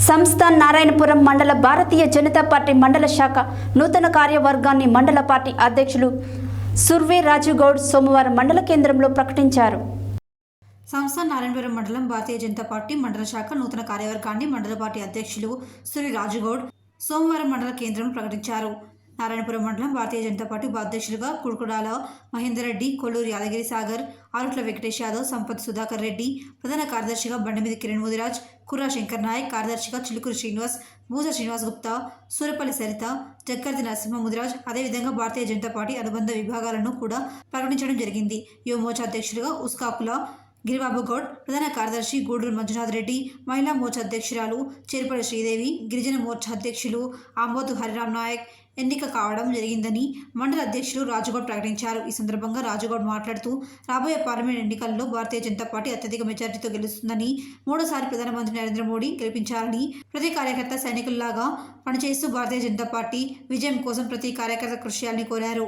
సంస్థ నారాయణపురం మండల భారతీయ జనతా పార్టీ మండల శాఖ నూతన కార్యవర్గాన్ని మండల పార్టీ అధ్యక్షులు సుర్వే రాజుగౌడ్ సోమవారం మండల కేంద్రంలో ప్రకటించారు. సంస్థ నారాయణపురం మండలం భారతీయ జనతా పార్టీ మండల శాఖ నూతన కార్యవర్గాన్ని మండల పార్టీ అధ్యక్షులు సుర్వే రాజుగౌడ్ సోమవారం మండల కేంద్రంలో ప్రకటించారు. నారాయణపురం మండలం భారతీయ జనతా పార్టీ ఉపాధ్యక్షులుగా కుడుకుడాల మహేందర్ రెడ్డి, కొల్లూరి యాదగిరి సాగర్, ఆరుట్ల వెంకటేష్ యాదవ్, సంపత్ సుధాకర్ రెడ్డి, ప్రధాన కార్యదర్శిగా బండిమీది కిరణ్ ముదిరాజ్, కుర్రా శంకర్ నాయక్, కార్యదర్శిగా చిలుకూరి శ్రీనివాస్, మూజ శ్రీనివాస్ గుప్తా, సూరపల్లి సరిత, జక్కర్తి నరసింహ ముదిరాజ్, అదేవిధంగా భారతీయ జనతా పార్టీ అనుబంధ విభాగాలను కూడా ప్రకటించడం జరిగింది. యువమోర్చా అధ్యక్షులుగా ఉస్కాకుల గిరిబాబు గౌడ్, ప్రధాన కార్యదర్శి గూడూరు మంజునాథ్ రెడ్డి, మహిళా మోర్చా అధ్యక్షురాలు చేర్పల్లి శ్రీదేవి, గిరిజన మోర్చా అధ్యక్షులు ఆంబోతు హరిరామ్ నాయక్ ఎన్నిక కావడం జరిగిందని మండల అధ్యక్షులు రాజుగౌడ్ ప్రకటించారు. ఈ సందర్భంగా రాజుగౌడ్ మాట్లాడుతూ రాబోయే పార్లమెంట్ ఎన్నికల్లో భారతీయ జనతా పార్టీ అత్యధిక మెజార్టీతో గెలుస్తుందని, మూడోసారి ప్రధానమంత్రి నరేంద్ర మోడీ గెలిపించాలని, ప్రతి కార్యకర్త సైనికుల్లాగా పనిచేస్తూ భారతీయ జనతా పార్టీ విజయం కోసం ప్రతి కార్యకర్త కృషి చేయాలని కోరారు.